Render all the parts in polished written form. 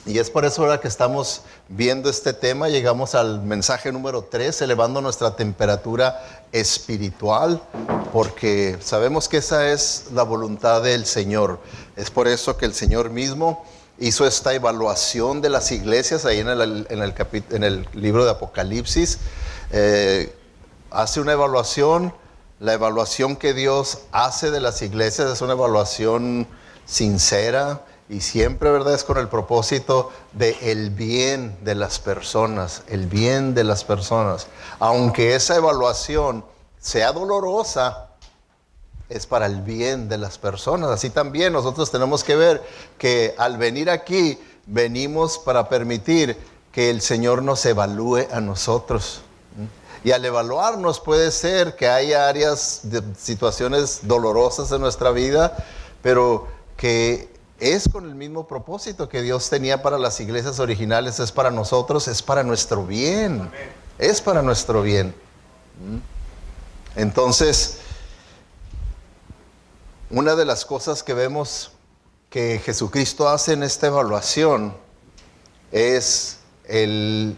Y es por eso ahora que estamos viendo este tema, llegamos al mensaje número 3, elevando nuestra temperatura espiritual, porque sabemos que esa es la voluntad del Señor. Es por eso que el Señor mismo hizo esta evaluación de las iglesias ahí en el libro de Apocalipsis. Hace una evaluación. La evaluación que Dios hace de las iglesias es una evaluación sincera y siempre, ¿verdad?, es con el propósito de el bien de las personas, el bien de las personas. Aunque esa evaluación sea dolorosa, es para el bien de las personas. Así también nosotros tenemos que ver que al venir aquí, venimos para permitir que el Señor nos evalúe a nosotros. Y al evaluarnos puede ser que haya áreas de situaciones dolorosas en nuestra vida, pero que es con el mismo propósito que Dios tenía para las iglesias originales, es para nosotros, es para nuestro bien. Amén. Es para nuestro bien. Entonces, una de las cosas que vemos que Jesucristo hace en esta evaluación es el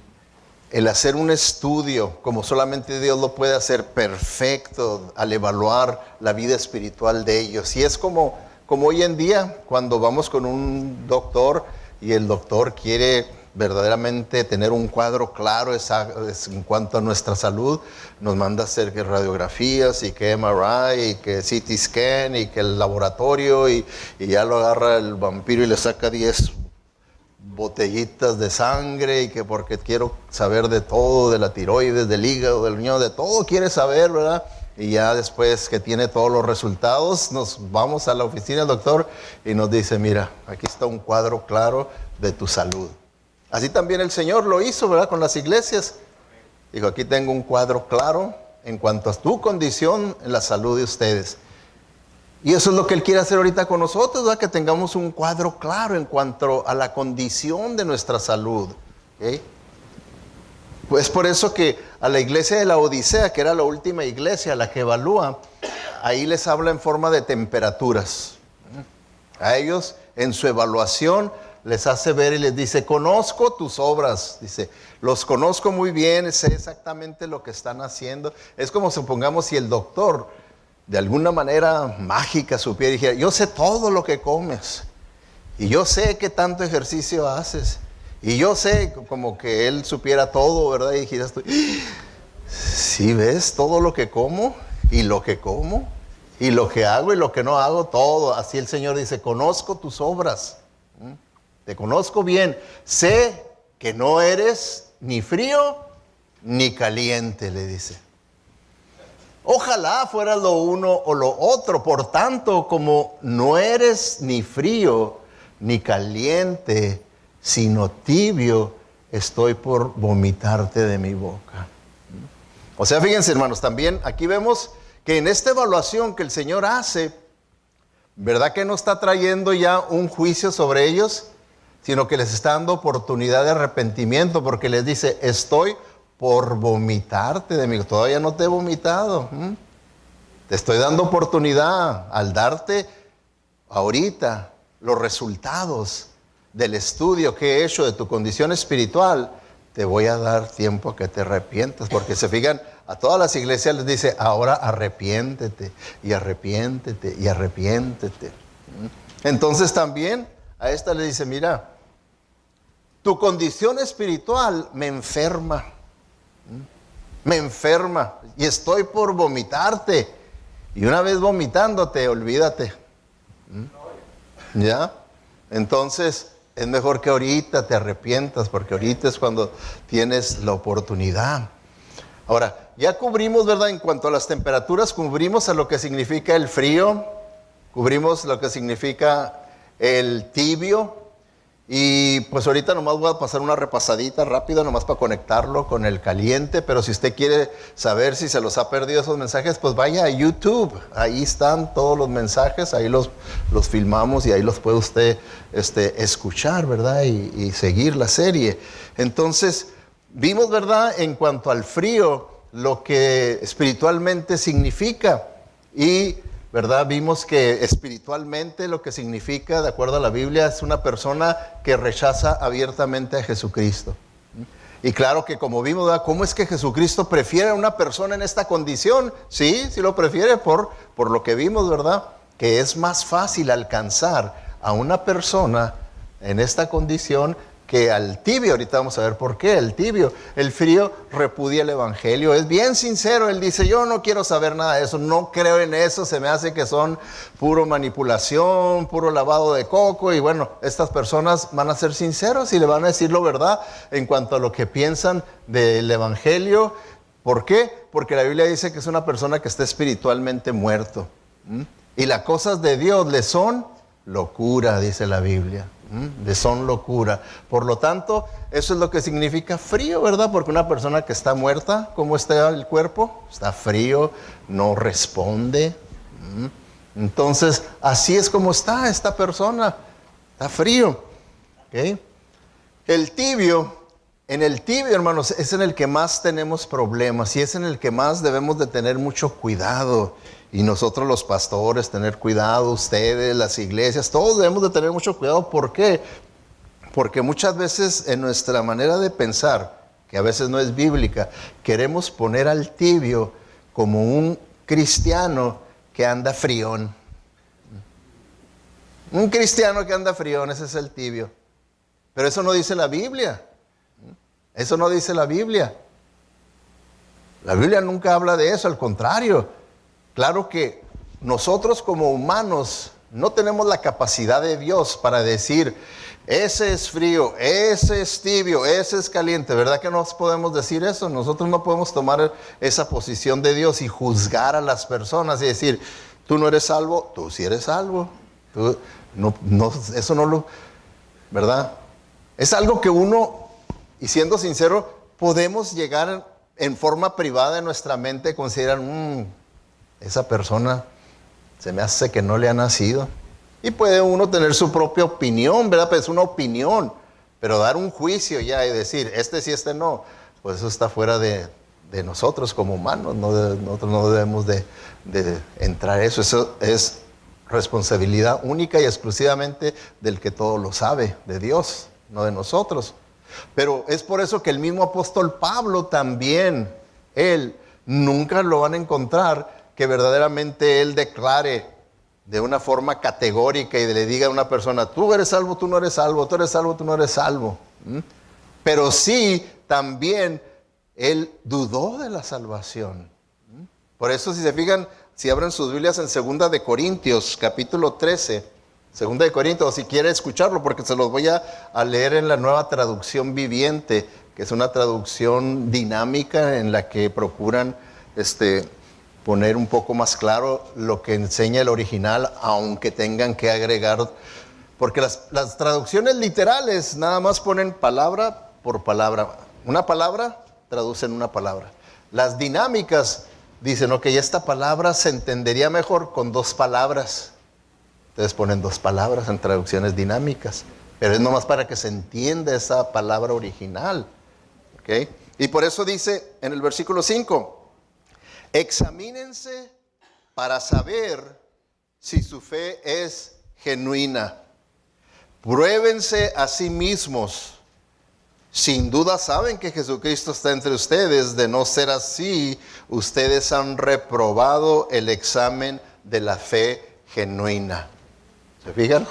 hacer un estudio, como solamente Dios lo puede hacer, perfecto, al evaluar la vida espiritual de ellos. Y es como hoy en día, cuando vamos con un doctor y el doctor quiere verdaderamente tener un cuadro claro en cuanto a nuestra salud, nos manda a hacer que radiografías y que MRI y que CT scan y que el laboratorio y ya lo agarra el vampiro y le saca 10 botellitas de sangre y que porque quiero saber de todo, de la tiroides, del hígado, del riñón, de todo quiere saber, ¿verdad? Y ya después que tiene todos los resultados, nos vamos a la oficina del doctor y nos dice, mira, aquí está un cuadro claro de tu salud. Así también el Señor lo hizo, ¿verdad?, con las iglesias. Dijo, aquí tengo un cuadro claro en cuanto a tu condición en la salud de ustedes. Y eso es lo que Él quiere hacer ahorita con nosotros, ¿verdad?, que tengamos un cuadro claro en cuanto a la condición de nuestra salud. ¿Okay? Pues por eso que a la iglesia de la Odisea, que era la última iglesia, la que evalúa, ahí les habla en forma de temperaturas. A ellos, en su evaluación, les hace ver y les dice, conozco tus obras. Dice, los conozco muy bien, sé exactamente lo que están haciendo. Es como supongamos si el doctor, de alguna manera mágica, supiera y dijera, yo sé todo lo que comes. Y yo sé qué tanto ejercicio haces. Y yo sé, como que él supiera todo, ¿verdad? Y dijeras tú, ¿sí ves todo lo que como? Y lo que como, y lo que hago y lo que no hago, todo. Así el Señor dice, conozco tus obras. Te conozco bien. Sé que no eres ni frío ni caliente, le dice. Ojalá fuera lo uno o lo otro. Por tanto, como no eres ni frío ni caliente, sino tibio, estoy por vomitarte de mi boca. O sea, fíjense, hermanos, también aquí vemos que en esta evaluación que el Señor hace, ¿verdad que no está trayendo ya un juicio sobre ellos? Sino que les está dando oportunidad de arrepentimiento, porque les dice, estoy por vomitarte de mí. Todavía no te he vomitado. Te estoy dando oportunidad al darte ahorita los resultados del estudio que he hecho de tu condición espiritual. Te voy a dar tiempo a que te arrepientas, porque se fijan, a todas las iglesias les dice, ahora arrepiéntete, y arrepiéntete, y arrepiéntete. Entonces también a esta le dice, mira, tu condición espiritual me enferma, y estoy por vomitarte, y una vez vomitándote, olvídate. ¿Ya? Entonces, es mejor que ahorita te arrepientas, porque ahorita es cuando tienes la oportunidad. Ahora, ya cubrimos, ¿verdad? En cuanto a las temperaturas, cubrimos a lo que significa el frío, cubrimos lo que significa el tibio, y pues ahorita nomás voy a pasar una repasadita rápida, nomás para conectarlo con el caliente, pero si usted quiere saber si se los ha perdido esos mensajes, pues vaya a YouTube, ahí están todos los mensajes, ahí los filmamos y ahí los puede usted escuchar, ¿verdad? Y seguir la serie. Entonces, vimos, ¿verdad?, en cuanto al frío, lo que espiritualmente significa, y ¿verdad? Vimos que espiritualmente lo que significa, de acuerdo a la Biblia, es una persona que rechaza abiertamente a Jesucristo. Y claro que como vimos, ¿verdad? ¿Cómo es que Jesucristo prefiere a una persona en esta condición? Sí, sí lo prefiere por lo que vimos, ¿verdad? Que es más fácil alcanzar a una persona en esta condición que al tibio. Ahorita vamos a ver por qué. El tibio, el frío, repudia el evangelio. Es bien sincero, él dice, yo no quiero saber nada de eso, no creo en eso, se me hace que son puro manipulación, puro lavado de coco. Y bueno, estas personas van a ser sinceros y le van a decir la verdad en cuanto a lo que piensan del evangelio. ¿Por qué? Porque la Biblia dice que es una persona que está espiritualmente muerto. Y las cosas de Dios le son locura, dice la Biblia. Le son locura. Por lo tanto, eso es lo que significa frío, ¿verdad? Porque una persona que está muerta, ¿cómo está el cuerpo? Está frío, no responde. Entonces, así es como está esta persona. Está frío. ¿Okay? El tibio, en el tibio, hermanos, es en el que más tenemos problemas y es en el que más debemos de tener mucho cuidado. Y nosotros los pastores, tener cuidado, ustedes, las iglesias, todos debemos de tener mucho cuidado. ¿Por qué? Porque muchas veces en nuestra manera de pensar, que a veces no es bíblica, queremos poner al tibio como un cristiano que anda frión. Un cristiano que anda frión, ese es el tibio. Pero eso no dice la Biblia. Eso no dice la Biblia. La Biblia nunca habla de eso, al contrario. Claro que nosotros como humanos no tenemos la capacidad de Dios para decir, ese es frío, ese es tibio, ese es caliente. ¿Verdad que no podemos decir eso? Nosotros no podemos tomar esa posición de Dios y juzgar a las personas y decir, tú no eres salvo, tú sí eres salvo. Tú, eso no lo, ¿verdad? Es algo que uno, y siendo sincero, podemos llegar en forma privada en nuestra mente, considerar, esa persona se me hace que no le ha nacido. Y puede uno tener su propia opinión, ¿verdad? Pues es una opinión. Pero dar un juicio ya y decir, este sí, este no, pues eso está fuera de nosotros como humanos. Nosotros no debemos de entrar eso. Eso es responsabilidad única y exclusivamente del que todo lo sabe, de Dios, no de nosotros. Pero es por eso que el mismo apóstol Pablo también, él nunca lo van a encontrar que verdaderamente él declare de una forma categórica y le diga a una persona, tú eres salvo, tú no eres salvo, tú eres salvo, tú no eres salvo. Pero sí, también él dudó de la salvación. Por eso, si se fijan, si abren sus Biblias en 2 de Corintios, capítulo 13, 2 de Corintios, o si quiere escucharlo, porque se los voy a leer en la Nueva Traducción Viviente, que es una traducción dinámica en la que procuran poner un poco más claro lo que enseña el original, aunque tengan que agregar, porque las traducciones literales nada más ponen palabra por palabra. Una palabra, traducen una palabra. Las dinámicas dicen, ok, esta palabra se entendería mejor con dos palabras. Entonces ponen dos palabras en traducciones dinámicas, pero es nomás para que se entienda esa palabra original. ¿Okay? Y por eso dice en el versículo 5, examínense para saber si su fe es genuina. Pruébense a sí mismos. Sin duda saben que Jesucristo está entre ustedes. De no ser así, ustedes han reprobado el examen de la fe genuina. ¿Se fijan?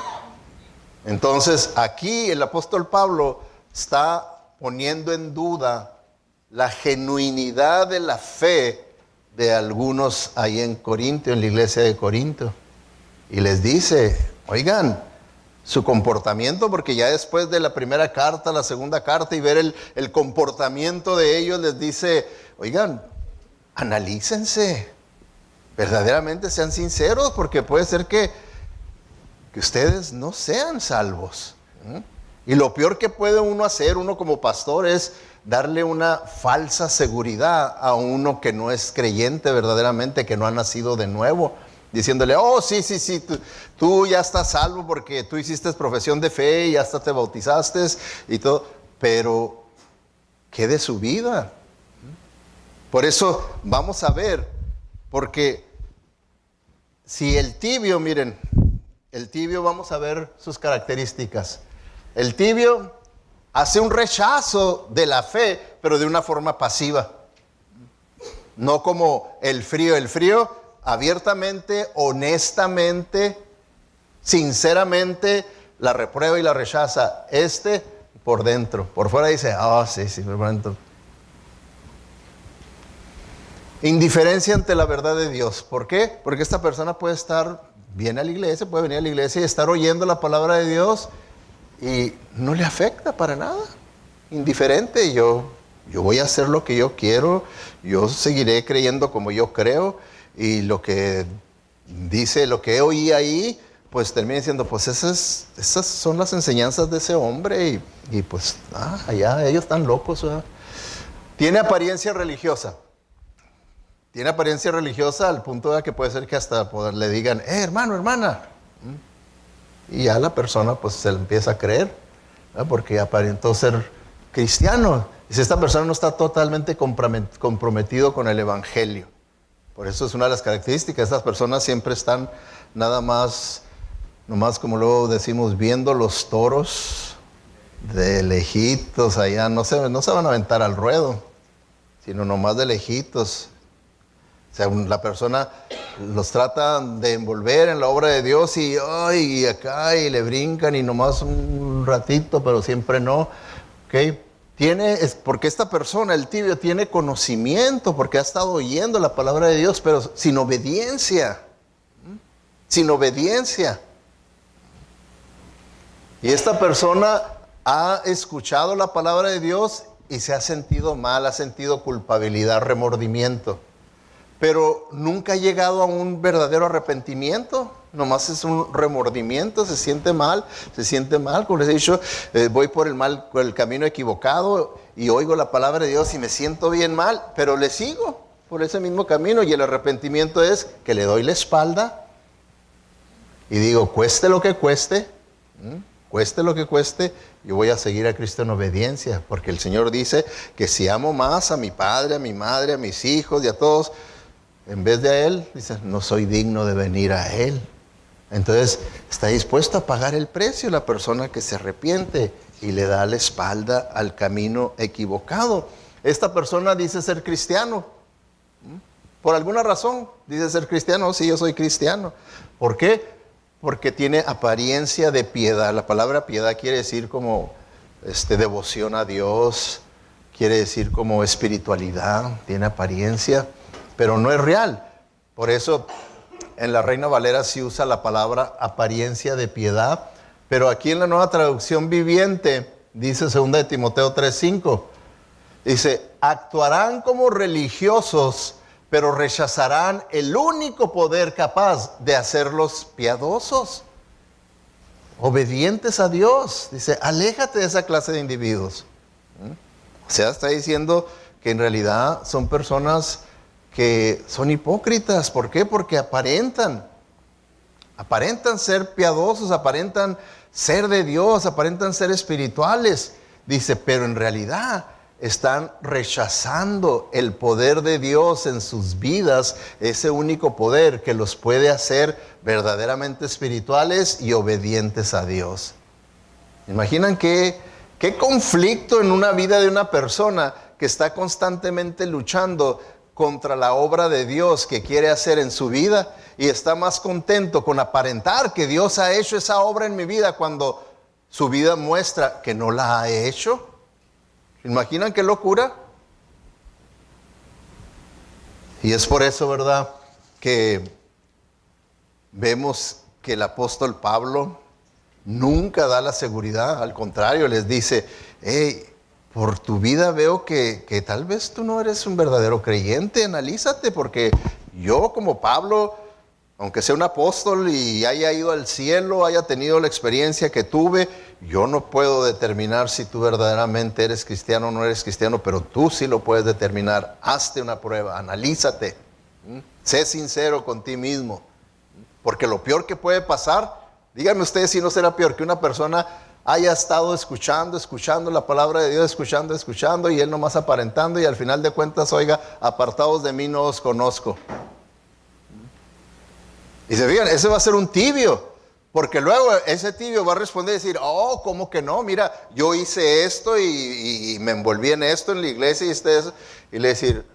Entonces, aquí el apóstol Pablo está poniendo en duda la genuinidad de la fe de algunos ahí en Corinto, en la iglesia de Corinto. Y les dice, oigan, su comportamiento, porque ya después de la primera carta, la segunda carta y ver el comportamiento de ellos, les dice, oigan, analícense, verdaderamente sean sinceros, porque puede ser que ustedes no sean salvos. Y lo peor que puede uno hacer, uno como pastor, es darle una falsa seguridad a uno que no es creyente verdaderamente, que no ha nacido de nuevo, diciéndole, oh, sí, tú ya estás salvo porque tú hiciste profesión de fe y ya hasta te bautizaste y todo, pero ¿qué de su vida? Por eso vamos a ver, porque si el tibio, miren, el tibio, vamos a ver sus características. El tibio hace un rechazo de la fe, pero de una forma pasiva. No como el frío. El frío abiertamente, honestamente, sinceramente la reprueba y la rechaza. Por dentro, por fuera dice, sí, por dentro. Indiferencia ante la verdad de Dios. ¿Por qué? Porque esta persona puede viene a la iglesia, puede venir a la iglesia y estar oyendo la palabra de Dios y no le afecta para nada. Indiferente, yo voy a hacer lo que yo quiero, yo seguiré creyendo como yo creo, y lo que dice, lo que oí ahí, pues termina diciendo, pues esas son las enseñanzas de ese hombre, y pues, allá ellos están locos, ¿verdad? Tiene apariencia religiosa. Tiene apariencia religiosa al punto de que puede ser que hasta le digan, hermano, hermana. Y ya la persona pues se le empieza a creer, ¿verdad? Porque aparentó ser cristiano. Y si esta persona no está totalmente comprometido con el evangelio. Por eso es una de las características. Estas personas siempre están nomás como luego decimos, viendo los toros de lejitos allá. No se van a aventar al ruedo, sino nomás de lejitos. O sea, la persona los trata de envolver en la obra de Dios y acá y le brincan y nomás un ratito, pero siempre no. ¿Okay? Porque esta persona, el tibio, tiene conocimiento porque ha estado oyendo la palabra de Dios, pero sin obediencia. Sin obediencia. Y esta persona ha escuchado la palabra de Dios y se ha sentido mal, ha sentido culpabilidad, remordimiento. Pero nunca ha llegado a un verdadero arrepentimiento, nomás es un remordimiento, se siente mal, como les he dicho, voy por el camino equivocado y oigo la palabra de Dios y me siento bien mal, pero le sigo por ese mismo camino, y el arrepentimiento es que le doy la espalda y digo, cueste lo que cueste, yo voy a seguir a Cristo en obediencia, porque el Señor dice que si amo más a mi padre, a mi madre, a mis hijos y a todos, en vez de a Él, dice, no soy digno de venir a Él. Entonces, está dispuesto a pagar el precio la persona que se arrepiente y le da la espalda al camino equivocado. Esta persona dice ser cristiano. Por alguna razón dice ser cristiano. Sí, yo soy cristiano. ¿Por qué? Porque tiene apariencia de piedad. La palabra piedad quiere decir como devoción a Dios, quiere decir como espiritualidad, tiene apariencia, pero no es real. Por eso en la Reina Valera sí usa la palabra apariencia de piedad, pero aquí en la Nueva Traducción Viviente dice 2 de Timoteo 3:5, dice, actuarán como religiosos, pero rechazarán el único poder capaz de hacerlos piadosos, obedientes a Dios. Dice, aléjate de esa clase de individuos. O sea, está diciendo que en realidad son personas que son hipócritas. ¿Por qué? Porque aparentan ser piadosos, aparentan ser de Dios, aparentan ser espirituales. Dice, pero en realidad están rechazando el poder de Dios en sus vidas, ese único poder que los puede hacer verdaderamente espirituales y obedientes a Dios. ¿Imaginan qué conflicto en una vida de una persona que está constantemente luchando contra la obra de Dios que quiere hacer en su vida y está más contento con aparentar que Dios ha hecho esa obra en mi vida cuando su vida muestra que no la ha hecho? ¿Imaginan qué locura? Y es por eso, ¿verdad?, que vemos que el apóstol Pablo nunca da la seguridad. Al contrario, les dice, hey, por tu vida veo que tal vez tú no eres un verdadero creyente, analízate, porque yo como Pablo, aunque sea un apóstol y haya ido al cielo, haya tenido la experiencia que tuve, yo no puedo determinar si tú verdaderamente eres cristiano o no eres cristiano, pero tú sí lo puedes determinar. Hazte una prueba, analízate, sé sincero con ti mismo, porque lo peor que puede pasar, díganme ustedes si no será peor que una persona haya estado escuchando la palabra de Dios, escuchando, y él nomás aparentando, y al final de cuentas, oiga, apartados de mí no os conozco. Y se fijan, ese va a ser un tibio. Porque luego ese tibio va a responder y decir, oh, ¿cómo que no? Mira, yo hice esto y me envolví en esto en la iglesia y eso. Y le decir,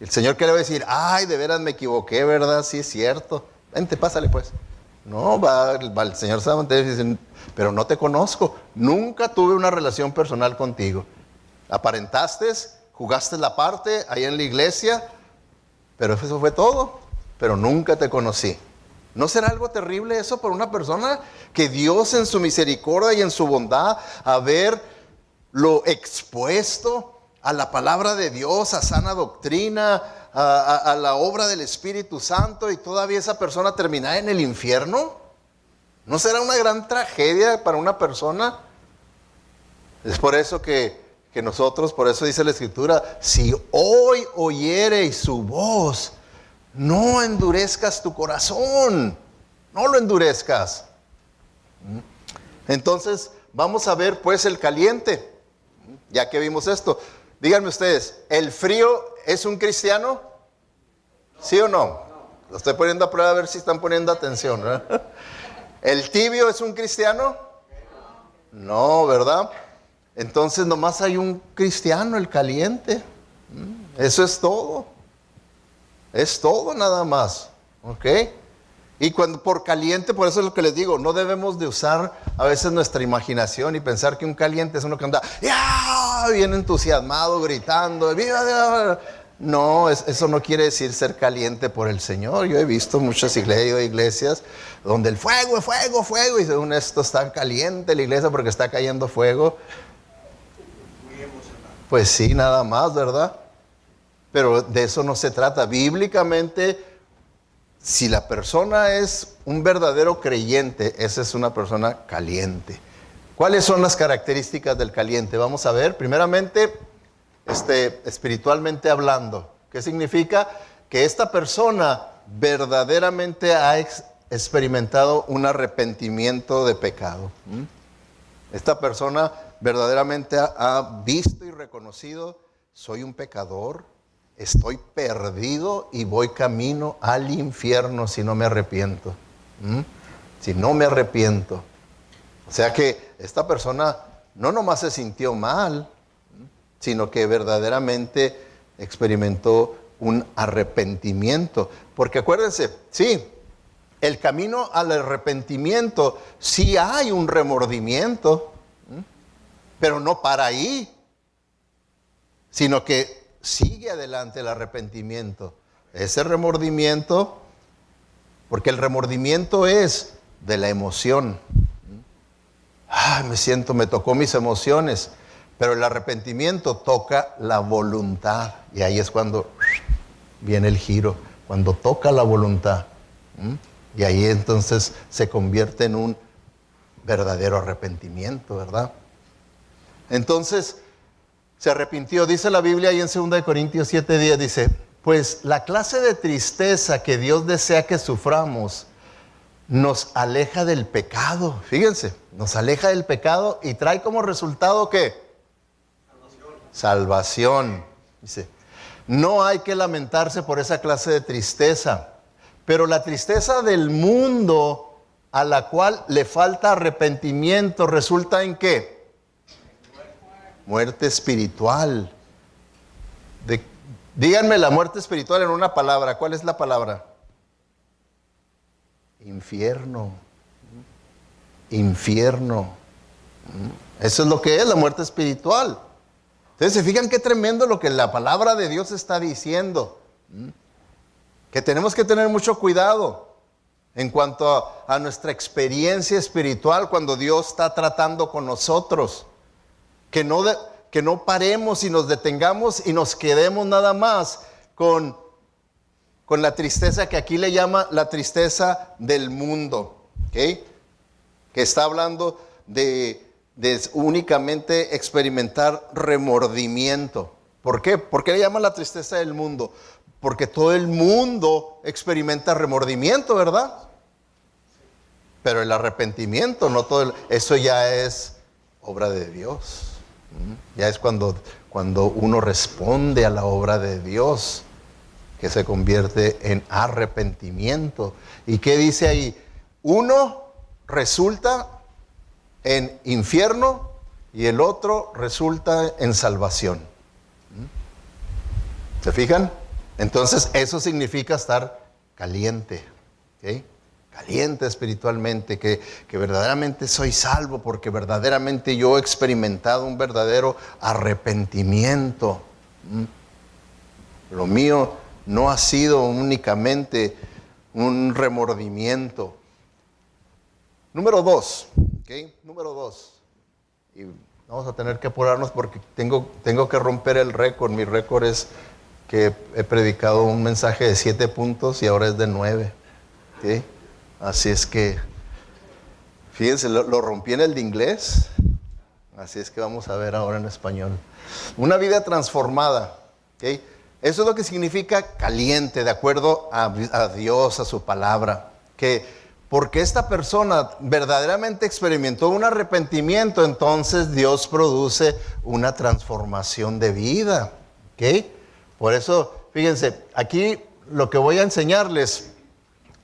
el Señor que le va a decir, ay, de veras me equivoqué, ¿verdad? Sí es cierto. Vente, pásale pues. No, va el Señor se va a mantener y dice, pero no te conozco. Nunca tuve una relación personal contigo. Aparentaste, jugaste la parte ahí en la iglesia, pero eso fue todo. Pero nunca te conocí. ¿No será algo terrible eso para una persona que Dios en su misericordia y en su bondad haberlo expuesto a la palabra de Dios, a sana doctrina, a la obra del Espíritu Santo y todavía esa persona terminar en el infierno? ¿No será una gran tragedia para una persona? Es por eso que nosotros, por eso dice la Escritura, si hoy oyereis su voz, no endurezcas tu corazón, no lo endurezcas. Entonces, vamos a ver pues el caliente, ya que vimos esto. Díganme ustedes, ¿el frío es un cristiano? ¿Sí o no? Lo estoy poniendo a prueba a ver si están poniendo atención, ¿verdad? ¿El tibio es un cristiano? No, ¿verdad? Entonces nomás hay un cristiano, el caliente. Eso es todo. Es todo nada más, ¿ok? Y cuando por caliente, por eso es lo que les digo, no debemos de usar a veces nuestra imaginación y pensar que un caliente es uno que anda ¡ya! Bien entusiasmado, gritando, ¡viva! No, eso no quiere decir ser caliente por el Señor. Yo he visto muchas iglesias donde el fuego, fuego, fuego, y según esto está caliente la iglesia porque está cayendo fuego. Pues sí, nada más, ¿verdad? Pero de eso no se trata. Bíblicamente, si la persona es un verdadero creyente, esa es una persona caliente. ¿Cuáles son las características del caliente? Vamos a ver, primeramente, espiritualmente hablando. ¿Qué significa? Que esta persona verdaderamente ha experimentado un arrepentimiento de pecado. Esta persona verdaderamente ha visto y reconocido, soy un pecador, estoy perdido y voy camino al infierno si no me arrepiento. Si no me arrepiento. O sea que esta persona no nomás se sintió mal, sino que verdaderamente experimentó un arrepentimiento. Porque acuérdense, sí, el camino al arrepentimiento, sí hay un remordimiento, pero no para ahí, sino que sigue adelante el arrepentimiento. Ese remordimiento, porque el remordimiento es de la emoción. Me tocó mis emociones, pero el arrepentimiento toca la voluntad. Y ahí es cuando viene el giro, cuando toca la voluntad. Y ahí entonces se convierte en un verdadero arrepentimiento, ¿verdad? Entonces, se arrepintió. Dice la Biblia ahí en 2 Corintios 7:10, dice, pues la clase de tristeza que Dios desea que suframos nos aleja del pecado. Fíjense, nos aleja del pecado y trae como resultado ¿qué? Salvación. Dice, no hay que lamentarse por esa clase de tristeza, pero la tristeza del mundo a la cual le falta arrepentimiento resulta en ¿qué? Muerte espiritual. Díganme la muerte espiritual en una palabra. ¿Cuál es la palabra? Infierno. Infierno. Eso es lo que es la muerte espiritual. Entonces, ¿se fijan qué tremendo lo que la palabra de Dios está diciendo? Que tenemos que tener mucho cuidado en cuanto a nuestra experiencia espiritual cuando Dios está tratando con nosotros. Que no paremos y nos detengamos y nos quedemos nada más con la tristeza que aquí le llama la tristeza del mundo. ¿Okay? Que está hablando de únicamente experimentar remordimiento. ¿Por qué? ¿Por qué le llama la tristeza del mundo? Porque todo el mundo experimenta remordimiento, ¿verdad? Pero el arrepentimiento, no todo eso ya es obra de Dios. Ya es cuando uno responde a la obra de Dios. que se convierte en arrepentimiento. ¿Y qué dice ahí? Uno resulta en infierno y el otro resulta en salvación. ¿Se fijan? Entonces eso significa estar caliente, ¿ok? Caliente espiritualmente, que verdaderamente soy salvo porque verdaderamente yo he experimentado un verdadero arrepentimiento. Lo mío no ha sido únicamente un remordimiento. Número 2, ¿ok? Número 2. Y vamos a tener que apurarnos porque tengo que romper el récord. Mi récord es que he predicado un mensaje de 7 puntos y ahora es de 9. ¿Ok? Así es que, fíjense, lo rompí en el de inglés. Así es que vamos a ver ahora en español. Una vida transformada. ¿Ok? Eso es lo que significa caliente, de acuerdo a Dios, a su palabra. Que porque esta persona verdaderamente experimentó un arrepentimiento, entonces Dios produce una transformación de vida. ¿Ok? Por eso, fíjense, aquí lo que voy a enseñarles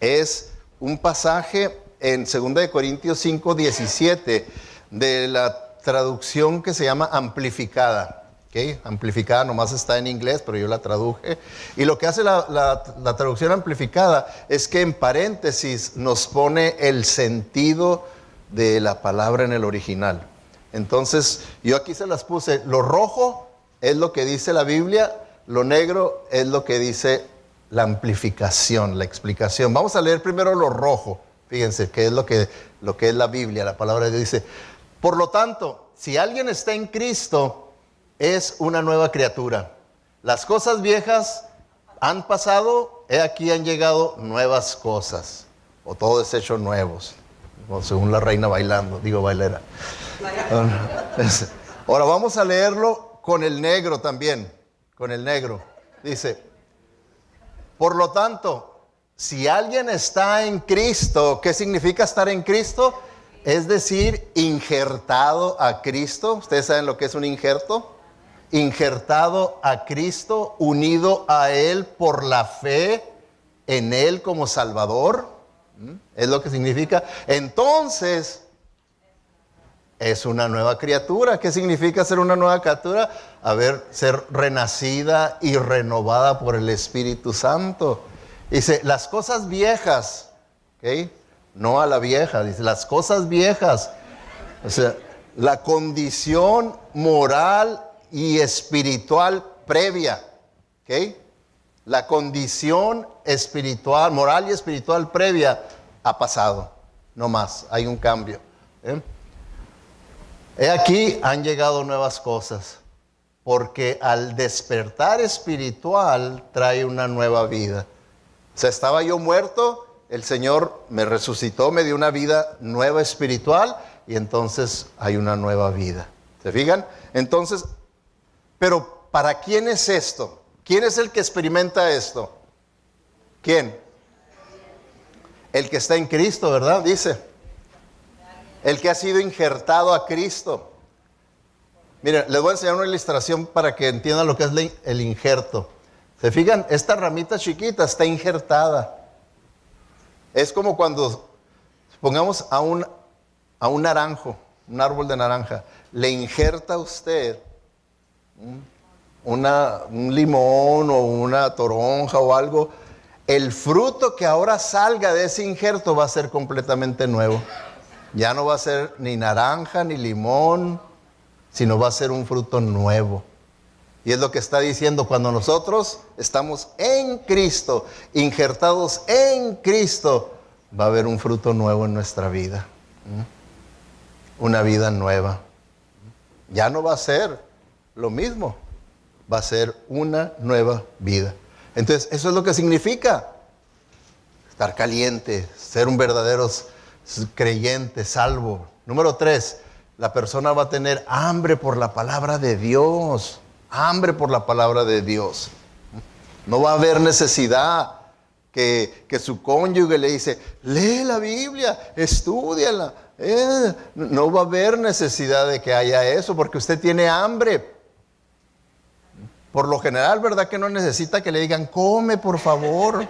es un pasaje en 2 Corintios 5:17 de la traducción que se llama amplificada. ¿Okay? Amplificada nomás está en inglés, pero yo la traduje. Y lo que hace la traducción amplificada es que en paréntesis nos pone el sentido de la palabra en el original. Entonces, yo aquí se las puse. Lo rojo es lo que dice la Biblia, lo negro es lo que dice la amplificación, la explicación. Vamos a leer primero lo rojo. Fíjense que es lo que es la Biblia. La palabra de Dios dice: por lo tanto, si alguien está en Cristo, es una nueva criatura. Las cosas viejas han pasado, he aquí han llegado nuevas cosas. O todo es hecho nuevos. O según la reina bailando, digo bailera. Ahora vamos a leerlo con el negro también. Con el negro. Dice: por lo tanto, si alguien está en Cristo, ¿qué significa estar en Cristo? Es decir, injertado a Cristo. ¿Ustedes saben lo que es un injerto? Injertado a Cristo, unido a Él por la fe en Él como Salvador. Es lo que significa. Entonces, es una nueva criatura. ¿Qué significa ser una nueva criatura? Ser renacida y renovada por el Espíritu Santo. Dice, las cosas viejas, ¿ok? No a la vieja, dice, las cosas viejas. O sea, la condición moral y espiritual previa, ¿ok? La condición espiritual, moral y espiritual previa ha pasado. No más, hay un cambio. He aquí han llegado nuevas cosas, porque al despertar espiritual trae una nueva vida. O sea, estaba yo muerto, el Señor me resucitó, me dio una vida nueva espiritual y entonces hay una nueva vida. ¿Se fijan? Entonces, pero ¿para quién es esto? ¿Quién es el que experimenta esto? ¿Quién? El que está en Cristo, ¿verdad? Dice. El que ha sido injertado a Cristo. Miren, les voy a enseñar una ilustración para que entiendan lo que es el injerto. ¿Se fijan? Esta ramita chiquita está injertada. Es como cuando, pongamos a un naranjo, un árbol de naranja, le injerta a usted un limón o una toronja o algo. El fruto que ahora salga de ese injerto va a ser completamente nuevo. Ya no va a ser ni naranja ni limón, sino va a ser un fruto nuevo. Y es lo que está diciendo, cuando nosotros estamos en Cristo, injertados en Cristo, va a haber un fruto nuevo en nuestra vida. Una vida nueva. Ya no va a ser lo mismo, va a ser una nueva vida. Entonces, eso es lo que significa estar caliente, ser un verdadero creyente, salvo. Número 3, la persona va a tener hambre por la palabra de Dios. Hambre por la palabra de Dios. No va a haber necesidad que su cónyuge le dice, lee la Biblia, estúdiala. No va a haber necesidad de que haya eso porque usted tiene hambre. Por lo general, ¿verdad que no necesita que le digan, come, por favor?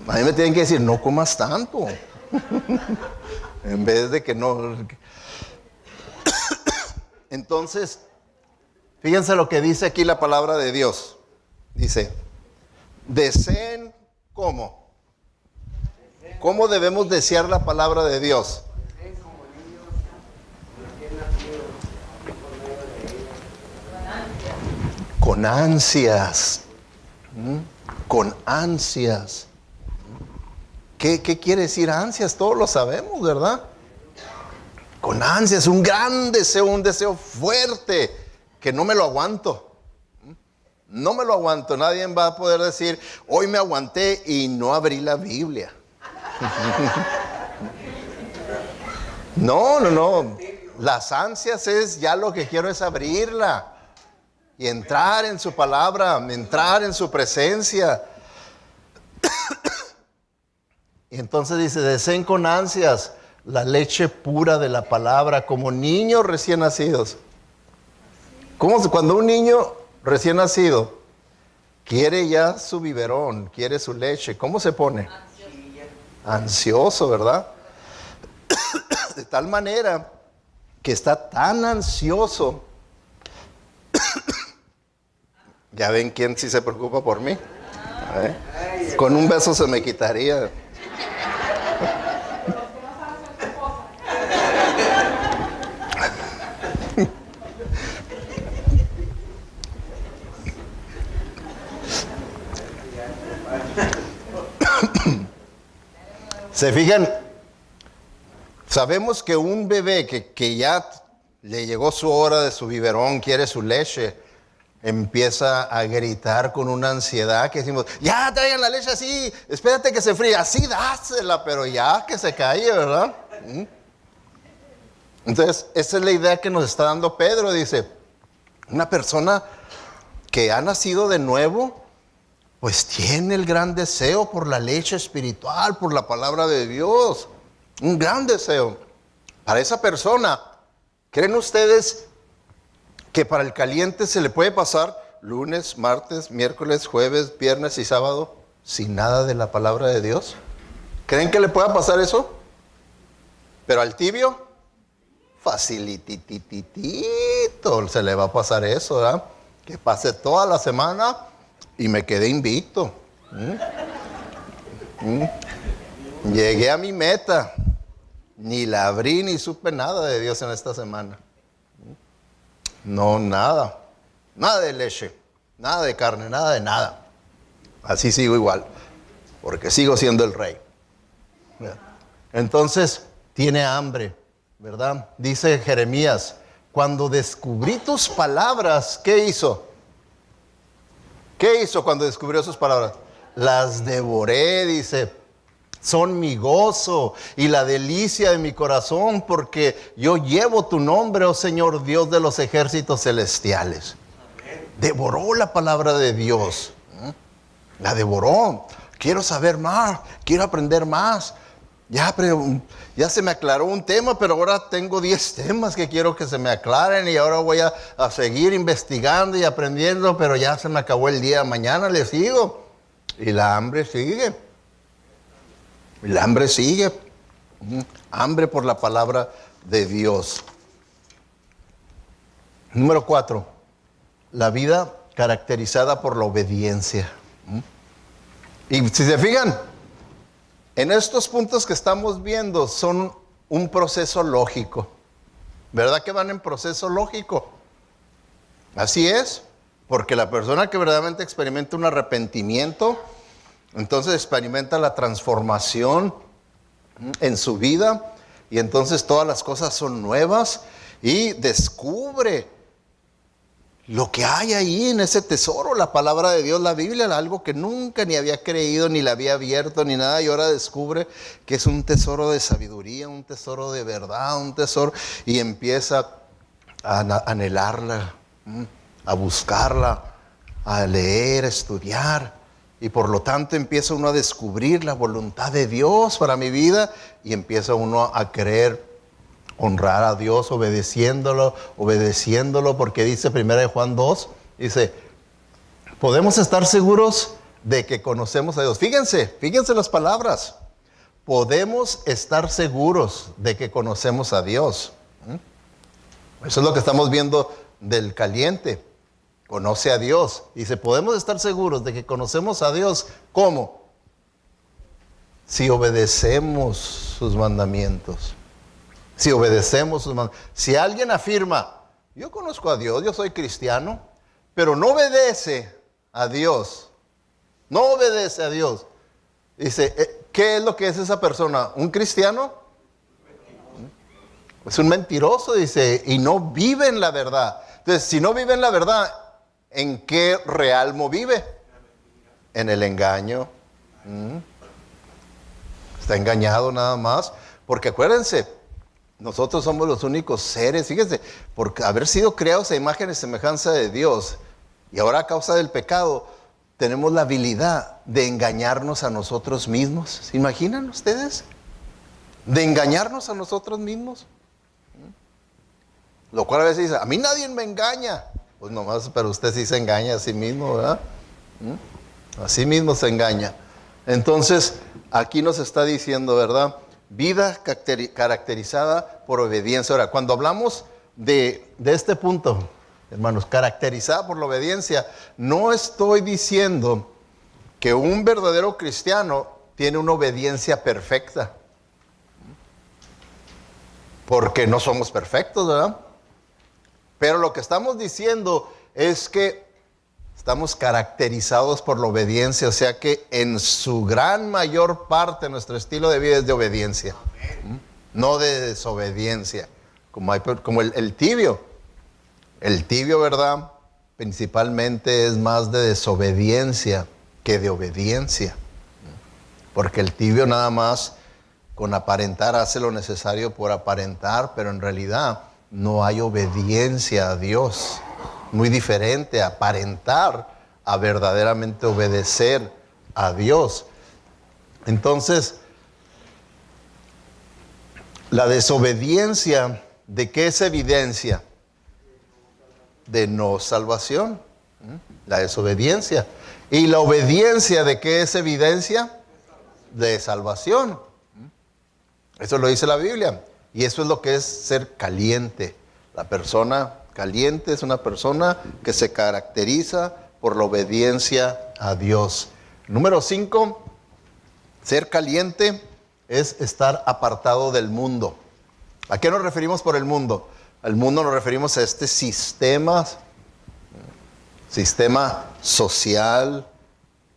A mí me tienen que decir, no comas tanto. En vez de que no. Entonces, fíjense lo que dice aquí la palabra de Dios. Dice, deseen ¿cómo? ¿Cómo debemos desear la palabra de Dios? Con ansias. Con ansias. ¿Qué quiere decir ansias? Todos lo sabemos, ¿verdad? Con ansias, un gran deseo, un deseo fuerte, que no me lo aguanto. No me lo aguanto. Nadie va a poder decir, hoy me aguanté y no abrí la Biblia. No. Las ansias es, ya lo que quiero es abrirla y entrar en su palabra, entrar en su presencia. Y entonces dice, deseen con ansias la leche pura de la palabra, como niños recién nacidos. Cuando un niño recién nacido quiere ya su biberón, quiere su leche, ¿cómo se pone? Ansioso, ¿verdad? De tal manera que está tan ansioso. Ya ven quién sí se preocupa por mí. Con un beso se me quitaría. ¿Se fijan? Sabemos que un bebé que ya le llegó su hora de su biberón, quiere su leche, empieza a gritar con una ansiedad que decimos, ya traigan la leche así, espérate que se fríe, así dásela, pero ya que se calle, ¿verdad? Entonces, esa es la idea que nos está dando Pedro. Dice, una persona que ha nacido de nuevo, pues tiene el gran deseo por la leche espiritual, por la palabra de Dios. Un gran deseo. Para esa persona, ¿creen ustedes que para el caliente se le puede pasar lunes, martes, miércoles, jueves, viernes y sábado sin nada de la palabra de Dios? ¿Creen que le pueda pasar eso? Pero al tibio, facilitititito se le va a pasar eso, ¿verdad? Que pase toda la semana y me quedé invicto. Llegué a mi meta. Ni la abrí ni supe nada de Dios en esta semana. No, nada. Nada de leche, nada de carne, nada de nada. Así sigo igual, porque sigo siendo el rey. Entonces, tiene hambre, ¿verdad? Dice Jeremías, cuando descubrí tus palabras, ¿qué hizo? ¿Qué hizo cuando descubrió sus palabras? Las devoré, dice. Son mi gozo y la delicia de mi corazón, porque yo llevo tu nombre, oh Señor, Dios de los ejércitos celestiales. Devoró la palabra de Dios. La devoró. Quiero saber más, quiero aprender más. Ya se me aclaró un tema, pero ahora tengo 10 temas que quiero que se me aclaren y ahora voy a seguir investigando y aprendiendo, pero ya se me acabó el día. Mañana le sigo. Y la hambre sigue. El hambre sigue. Hambre por la palabra de Dios. Número 4. La vida caracterizada por la obediencia. Y si se fijan, en estos puntos que estamos viendo son un proceso lógico. ¿Verdad que van en proceso lógico? Así es. Porque la persona que verdaderamente experimenta un arrepentimiento, entonces experimenta la transformación en su vida y entonces todas las cosas son nuevas y descubre lo que hay ahí en ese tesoro, la palabra de Dios, la Biblia, algo que nunca ni había creído, ni la había abierto, ni nada, y ahora descubre que es un tesoro de sabiduría, un tesoro de verdad, un tesoro, y empieza a anhelarla, a buscarla, a leer, a estudiar. Y por lo tanto empieza uno a descubrir la voluntad de Dios para mi vida y empieza uno a querer honrar a Dios obedeciéndolo, porque dice 1 Juan 2, dice, podemos estar seguros de que conocemos a Dios. Fíjense las palabras. Podemos estar seguros de que conocemos a Dios. Eso es lo que estamos viendo del caliente. Conoce a Dios. Dice, podemos estar seguros de que conocemos a Dios. ¿Cómo? Si obedecemos sus mandamientos. Si obedecemos sus mandamientos. Si alguien afirma, yo conozco a Dios, yo soy cristiano, pero no obedece a Dios. No obedece a Dios. Dice, ¿qué es lo que es esa persona? ¿Un cristiano? Es un mentiroso, dice, y no vive en la verdad. Entonces, si no vive en la verdad, ¿en qué realmo vive? En el engaño. Está engañado nada más. Porque acuérdense, nosotros somos los únicos seres, fíjense, por haber sido creados a imagen y semejanza de Dios, y ahora a causa del pecado, tenemos la habilidad de engañarnos a nosotros mismos. ¿Se imaginan ustedes? De engañarnos a nosotros mismos. Lo cual a veces dice, a mí nadie me engaña. Pues nomás, pero usted sí se engaña a sí mismo, ¿verdad? A sí mismo se engaña. Entonces, aquí nos está diciendo, ¿verdad? Vida caracterizada por obediencia. Ahora, cuando hablamos de este punto, hermanos, caracterizada por la obediencia, no estoy diciendo que un verdadero cristiano tiene una obediencia perfecta. Porque no somos perfectos, ¿verdad? Pero lo que estamos diciendo es que estamos caracterizados por la obediencia, o sea que en su gran mayor parte nuestro estilo de vida es de obediencia, no de desobediencia, como el tibio. El tibio, ¿verdad? Principalmente es más de desobediencia que de obediencia, porque el tibio nada más con aparentar hace lo necesario por aparentar, pero en realidad no hay obediencia a Dios. Muy diferente aparentar a verdaderamente obedecer a Dios. Entonces, la desobediencia, ¿de qué es evidencia? De no salvación. La desobediencia. ¿Y la obediencia de qué es evidencia? De salvación. Eso lo dice la Biblia. Y eso es lo que es ser caliente. La persona caliente es una persona que se caracteriza por la obediencia a Dios. Número 5, ser caliente es estar apartado del mundo. ¿A qué nos referimos por el mundo? Al mundo nos referimos a este sistema social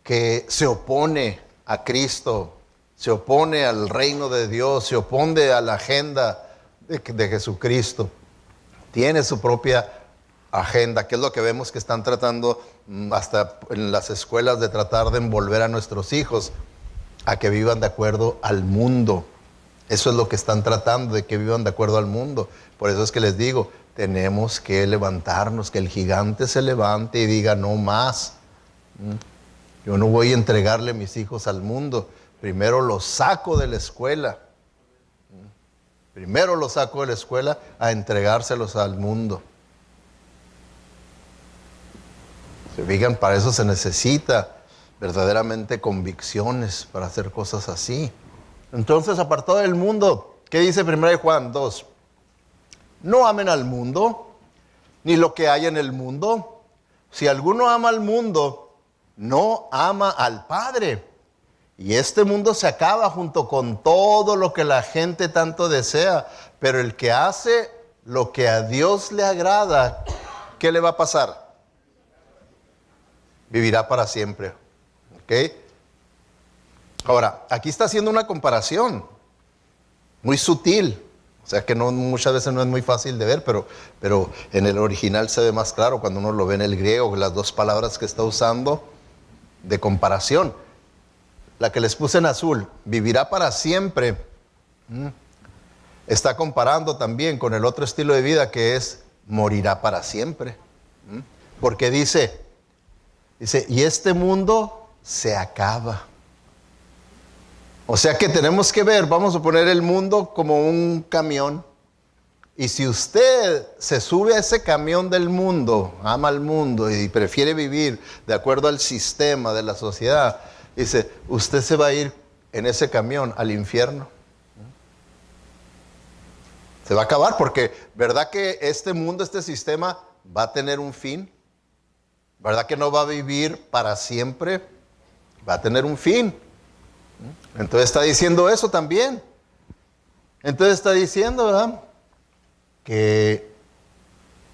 que se opone a Cristo, se opone al reino de Dios, se opone a la agenda de Jesucristo. Tiene su propia agenda, que es lo que vemos que están tratando hasta en las escuelas de tratar de envolver a nuestros hijos a que vivan de acuerdo al mundo. Eso es lo que están tratando, de que vivan de acuerdo al mundo. Por eso es que les digo, tenemos que levantarnos, que el gigante se levante y diga no más. Yo no voy a entregarle mis hijos al mundo. Primero los saco de la escuela. Primero los saco de la escuela a entregárselos al mundo. Se fijan, para eso se necesita verdaderamente convicciones para hacer cosas así. Entonces, apartado del mundo, ¿qué dice 1 Juan 2? No amen al mundo, ni lo que hay en el mundo. Si alguno ama al mundo, no ama al Padre. Y este mundo se acaba junto con todo lo que la gente tanto desea. Pero el que hace lo que a Dios le agrada, ¿qué le va a pasar? Vivirá para siempre. ¿Ok? Ahora, aquí está haciendo una comparación muy sutil. O sea que muchas veces no es muy fácil de ver, pero en el original se ve más claro cuando uno lo ve en el griego, las dos palabras que está usando de comparación. La que les puse en azul, vivirá para siempre, está comparando también con el otro estilo de vida que es morirá para siempre. Porque dice, y este mundo se acaba. O sea que tenemos que ver, vamos a poner el mundo como un camión. Y si usted se sube a ese camión del mundo, ama al mundo y prefiere vivir de acuerdo al sistema de la sociedad, dice, usted se va a ir en ese camión al infierno. Se va a acabar porque, ¿verdad que este mundo, este sistema va a tener un fin? ¿Verdad que no va a vivir para siempre? Va a tener un fin. Entonces está diciendo eso también. Entonces está diciendo, ¿verdad?, que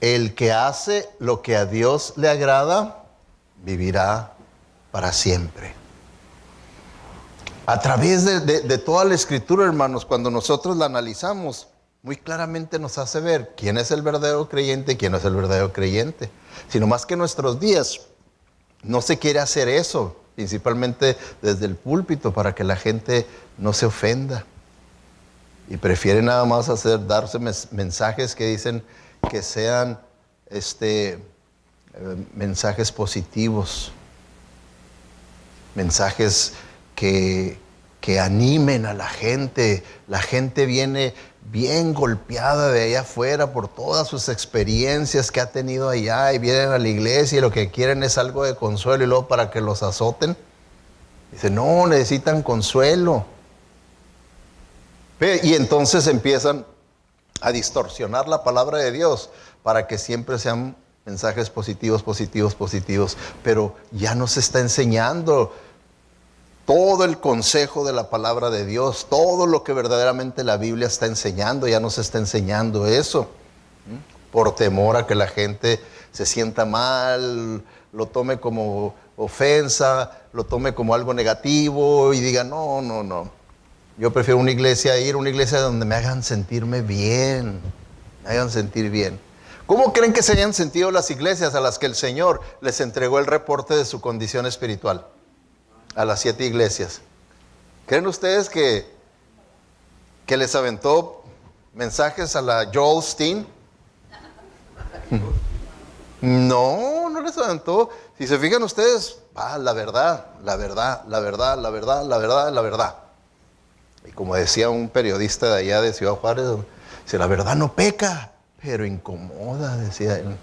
el que hace lo que a Dios le agrada, vivirá para siempre. A través de toda la Escritura, hermanos, cuando nosotros la analizamos, muy claramente nos hace ver quién es el verdadero creyente y quién no es el verdadero creyente. Sino más que en nuestros días no se quiere hacer eso, principalmente desde el púlpito, para que la gente no se ofenda. Y prefiere nada más darse mensajes que dicen que sean mensajes positivos, mensajes que animen a la gente. La gente viene bien golpeada de allá afuera por todas sus experiencias que ha tenido allá y vienen a la iglesia y lo que quieren es algo de consuelo y luego para que los azoten. Dicen, no, necesitan consuelo. Y entonces empiezan a distorsionar la palabra de Dios para que siempre sean mensajes positivos, positivos, positivos. Pero ya no se está enseñando todo el consejo de la palabra de Dios, todo lo que verdaderamente la Biblia está enseñando, ya no se está enseñando eso. Por temor a que la gente se sienta mal, lo tome como ofensa, lo tome como algo negativo y diga, no, no, no. Yo prefiero ir a una iglesia donde me hagan sentirme bien, me hagan sentir bien. ¿Cómo creen que se hayan sentido las iglesias a las que el Señor les entregó el reporte de su condición espiritual? A las 7 iglesias. ¿Creen ustedes que les aventó mensajes a la Joel Steen? No, no les aventó. Si se fijan ustedes, la verdad, la verdad, la verdad, la verdad, la verdad, la verdad. Y como decía un periodista de allá de Ciudad Juárez, dice, la verdad no peca, pero incomoda, decía él,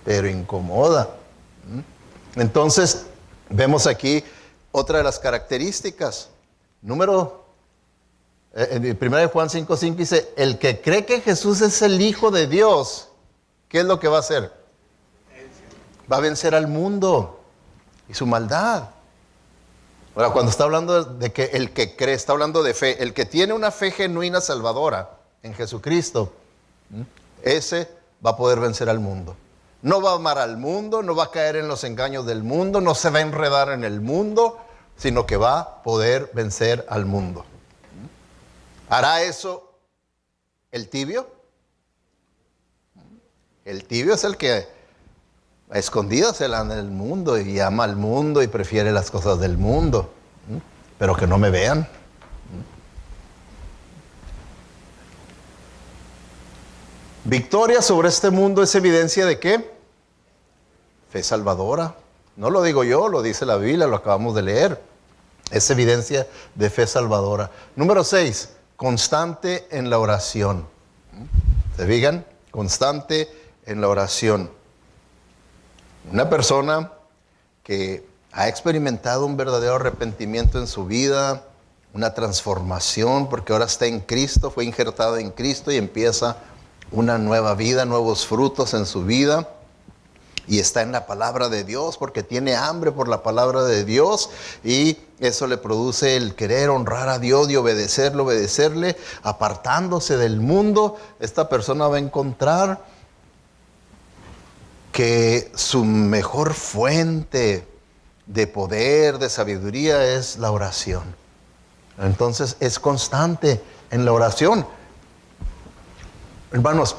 pero incomoda. Entonces, vemos aquí otra de las características. En 1 Juan 5:5 dice, el que cree que Jesús es el Hijo de Dios, ¿qué es lo que va a hacer? Va a vencer al mundo y su maldad. Ahora, cuando está hablando de que el que cree, está hablando de fe. El que tiene una fe genuina salvadora en Jesucristo, ese va a poder vencer al mundo. No va a amar al mundo, no va a caer en los engaños del mundo, no se va a enredar en el mundo, sino que va a poder vencer al mundo. ¿Hará eso el tibio? El tibio es el que a escondidas se anda en el mundo y ama al mundo y prefiere las cosas del mundo, pero que no me vean. Victoria sobre este mundo es evidencia de ¿qué? Fe salvadora. No lo digo yo, lo dice la Biblia, lo acabamos de leer. Es evidencia de fe salvadora. Número 6, constante en la oración. ¿Se fijan? Constante en la oración. Una persona que ha experimentado un verdadero arrepentimiento en su vida, una transformación, porque ahora está en Cristo, fue injertado en Cristo y empieza una nueva vida, nuevos frutos en su vida. Y está en la palabra de Dios porque tiene hambre por la palabra de Dios y eso le produce el querer honrar a Dios y obedecerle, apartándose del mundo. Esta persona va a encontrar que su mejor fuente de poder, de sabiduría es la oración. Entonces es constante en la oración. Hermanos,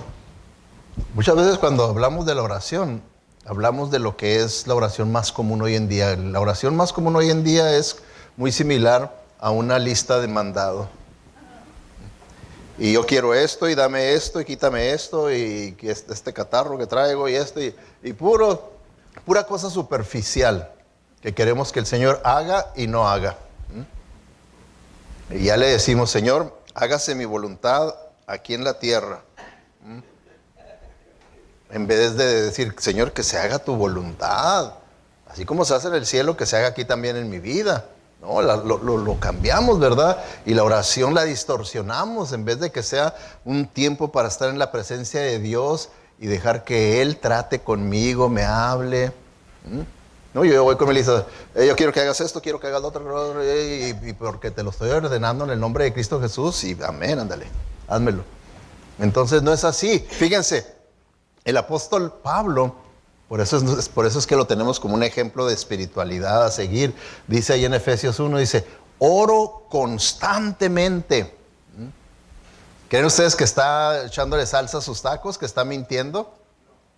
muchas veces cuando hablamos de la oración, hablamos de lo que es la oración más común hoy en día. La oración más común hoy en día es muy similar a una lista de mandado. Y yo quiero esto, y dame esto, y quítame esto, y este catarro que traigo, y esto, y pura cosa superficial que queremos que el Señor haga y no haga. Y ya le decimos, Señor, hágase mi voluntad aquí en la tierra, En vez de decir, Señor, que se haga tu voluntad. Así como se hace en el cielo, que se haga aquí también en mi vida. No, lo cambiamos, ¿verdad? Y la oración la distorsionamos en vez de que sea un tiempo para estar en la presencia de Dios y dejar que Él trate conmigo, me hable. No, yo voy con Melissa, yo quiero que hagas esto, quiero que hagas lo otro, y porque te lo estoy ordenando en el nombre de Cristo Jesús, y amén, ándale, házmelo. Entonces no es así. Fíjense, el apóstol Pablo, por eso es que lo tenemos como un ejemplo de espiritualidad a seguir. Dice ahí en Efesios 1, dice, oro constantemente. ¿Creen ustedes que está echándole salsa a sus tacos, que está mintiendo?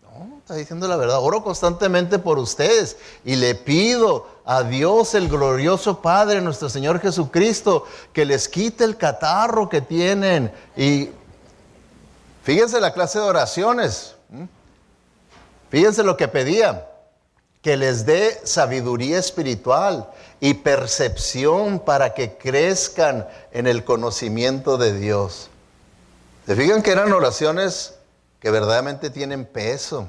No, está diciendo la verdad. Oro constantemente por ustedes y le pido a Dios, el glorioso Padre, nuestro Señor Jesucristo, que les quite el catarro que tienen. Y fíjense la clase de oraciones. Fíjense lo que pedía, que les dé sabiduría espiritual y percepción para que crezcan en el conocimiento de Dios. ¿Se fijan que eran oraciones que verdaderamente tienen peso,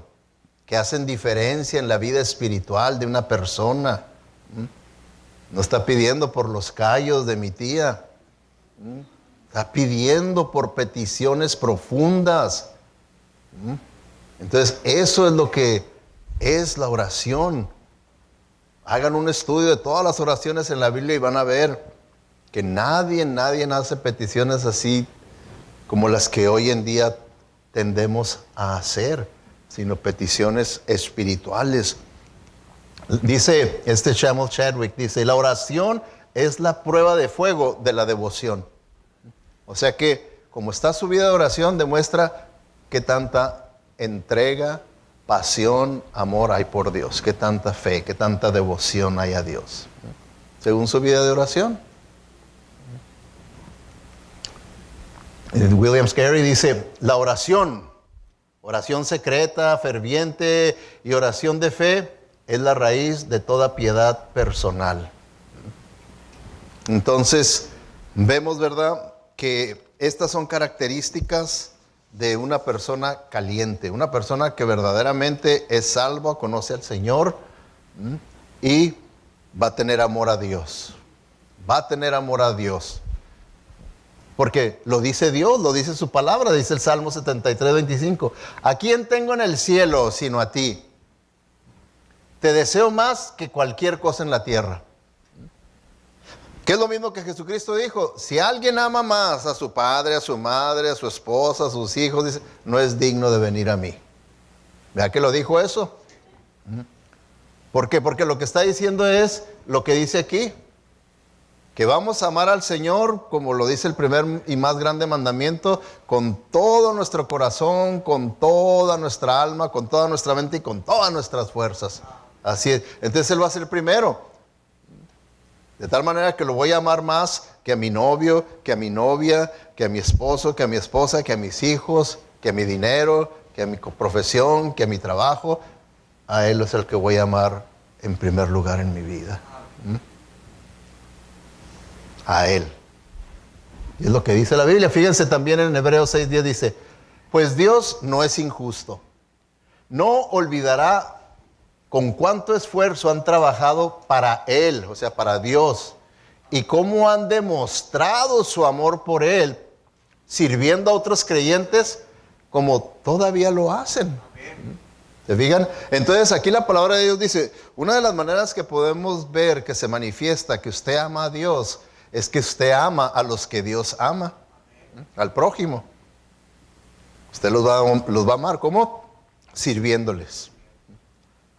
que hacen diferencia en la vida espiritual de una persona? No está pidiendo por los callos de mi tía, está pidiendo por peticiones profundas. Entonces, eso es lo que es la oración. Hagan un estudio de todas las oraciones en la Biblia y van a ver que nadie hace peticiones así como las que hoy en día tendemos a hacer, sino peticiones espirituales. Dice Samuel Chadwick, dice, la oración es la prueba de fuego de la devoción. O sea que, como está su vida de oración, demuestra qué tanta entrega, pasión, amor hay por Dios, qué tanta fe, qué tanta devoción hay a Dios, según su vida de oración. William Carey dice, la oración secreta, ferviente y oración de fe es la raíz de toda piedad personal. Entonces, vemos, ¿verdad?, que estas son características de una persona caliente, una persona que verdaderamente es salva, conoce al Señor y va a tener amor a Dios. Va a tener amor a Dios. Porque lo dice Dios, lo dice su palabra, dice el Salmo 73, 25. ¿A quién tengo en el cielo sino a ti? Te deseo más que cualquier cosa en la tierra. Que es lo mismo que Jesucristo dijo, si alguien ama más a su padre, a su madre, a su esposa, a sus hijos, dice, no es digno de venir a mí. ¿Verdad que lo dijo eso? ¿Por qué? Porque lo que está diciendo es lo que dice aquí, que vamos a amar al Señor, como lo dice el primer y más grande mandamiento, con todo nuestro corazón, con toda nuestra alma, con toda nuestra mente y con todas nuestras fuerzas. Así es. Entonces Él va a ser el primero. De tal manera que lo voy a amar más que a mi novio, que a mi novia, que a mi esposo, que a mi esposa, que a mis hijos, que a mi dinero, que a mi profesión, que a mi trabajo. A Él es el que voy a amar en primer lugar en mi vida. A Él. Y es lo que dice la Biblia. Fíjense también en Hebreos 6:10 dice, pues Dios no es injusto. No olvidará con cuánto esfuerzo han trabajado para Él, o sea, para Dios, y cómo han demostrado su amor por Él, sirviendo a otros creyentes como todavía lo hacen. ¿Se fijan? Entonces aquí la palabra de Dios dice, una de las maneras que podemos ver que se manifiesta que usted ama a Dios, es que usted ama a los que Dios ama, al prójimo. Usted los va a amar, ¿cómo? Sirviéndoles.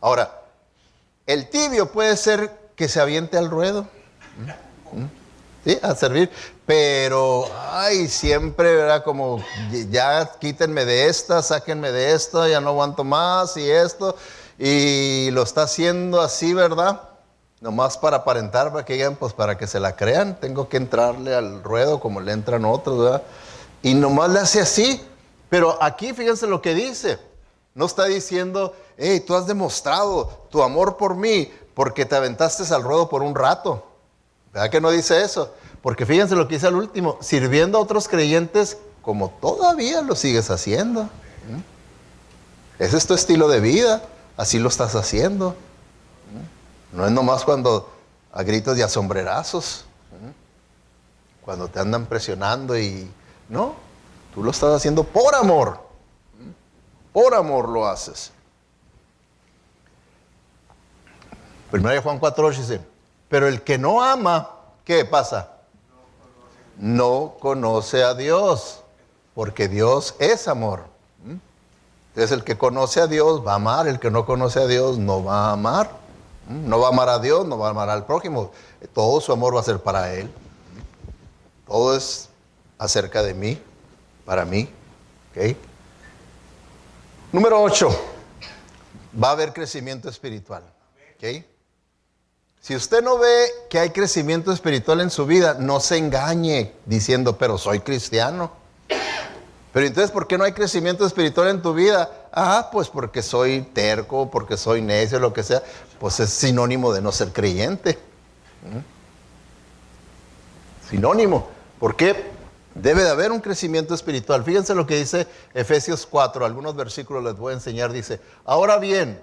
Ahora, el tibio puede ser que se aviente al ruedo, ¿sí? A servir, pero, siempre, ¿verdad? Como, ya quítenme de esta, sáquenme de esta, ya no aguanto más y esto, y lo está haciendo así, ¿verdad? Nomás para aparentar, para que digan, pues para que se la crean, tengo que entrarle al ruedo como le entran otros, ¿verdad? Y nomás le hace así, pero aquí fíjense lo que dice. No está diciendo, hey, tú has demostrado tu amor por mí porque te aventaste al ruedo por un rato. ¿Verdad que no dice eso? Porque fíjense lo que dice al último, sirviendo a otros creyentes como todavía lo sigues haciendo. Ese es tu estilo de vida, así lo estás haciendo. No es nomás cuando a gritos y a sombrerazos, cuando te andan presionando y no, tú lo estás haciendo por amor lo haces. 1 Juan 4:8 dice, pero el que no ama, ¿qué pasa? No conoce a Dios, porque Dios es amor. Entonces el que conoce a Dios va a amar, el que no conoce a Dios no va a amar. No va a amar a Dios, no va a amar al prójimo. Todo su amor va a ser para Él. Todo es acerca de mí, para mí. ¿Okay? Número 8. Va a haber crecimiento espiritual. ¿Okay? Si usted no ve que hay crecimiento espiritual en su vida, no se engañe diciendo, pero soy cristiano. Pero entonces, ¿por qué no hay crecimiento espiritual en tu vida? Pues porque soy terco, porque soy necio, lo que sea. Pues es sinónimo de no ser creyente. Sinónimo. ¿Por qué? Debe de haber un crecimiento espiritual. Fíjense lo que dice Efesios 4. Algunos versículos les voy a enseñar. Dice, ahora bien,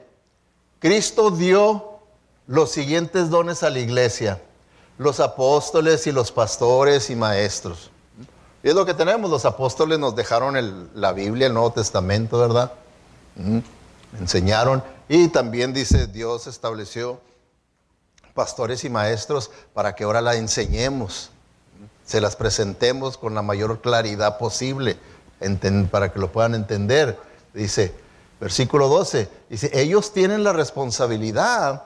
Cristo dio los siguientes dones a la iglesia. Los apóstoles y los pastores y maestros. Y es lo que tenemos. Los apóstoles nos dejaron la Biblia, el Nuevo Testamento, ¿verdad? Enseñaron. Y también dice, Dios estableció pastores y maestros para que ahora la enseñemos. Se las presentemos con la mayor claridad posible, para que lo puedan entender. Dice, versículo 12, dice, ellos tienen la responsabilidad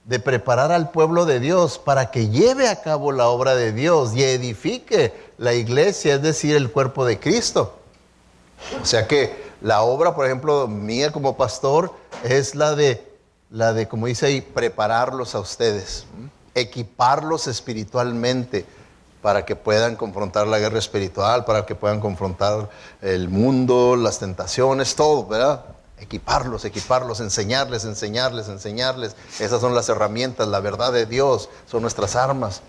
de preparar al pueblo de Dios para que lleve a cabo la obra de Dios y edifique la iglesia, es decir, el cuerpo de Cristo. O sea que la obra, por ejemplo, mía como pastor, es la de, como dice ahí, prepararlos a ustedes, equiparlos espiritualmente para que puedan confrontar la guerra espiritual, para que puedan confrontar el mundo, las tentaciones, todo, ¿verdad? Equiparlos, enseñarles. Esas son las herramientas, la verdad de Dios, son nuestras armas.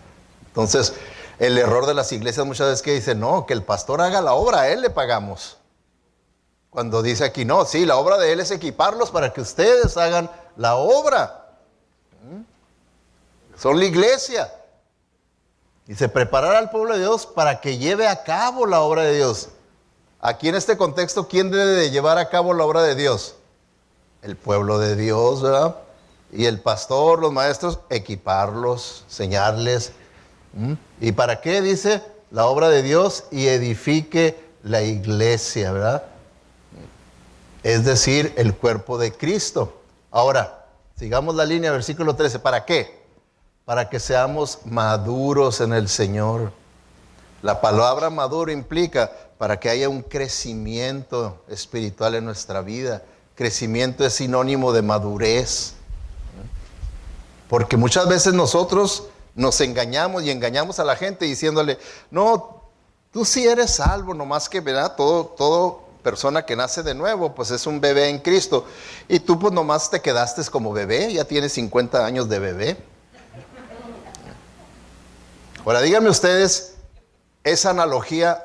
Entonces, el error de las iglesias muchas veces que dicen, no, que el pastor haga la obra, a él le pagamos. Cuando dice aquí, no, sí, la obra de él es equiparlos para que ustedes hagan la obra. Son la iglesia. Dice, preparar al pueblo de Dios para que lleve a cabo la obra de Dios. Aquí en este contexto, ¿quién debe de llevar a cabo la obra de Dios? El pueblo de Dios, ¿verdad? Y el pastor, los maestros, equiparlos, enseñarles. ¿Y para qué? Dice, la obra de Dios y edifique la iglesia, ¿verdad? Es decir, el cuerpo de Cristo. Ahora, sigamos la línea, versículo 13. ¿Para qué? Para que seamos maduros en el Señor. La palabra maduro implica para que haya un crecimiento espiritual en nuestra vida. Crecimiento es sinónimo de madurez. Porque muchas veces nosotros nos engañamos y engañamos a la gente diciéndole, no, tú sí eres salvo, nomás que, ¿verdad? Todo persona que nace de nuevo, pues es un bebé en Cristo. Y tú pues nomás te quedaste como bebé, ya tienes 50 años de bebé. Ahora díganme ustedes esa analogía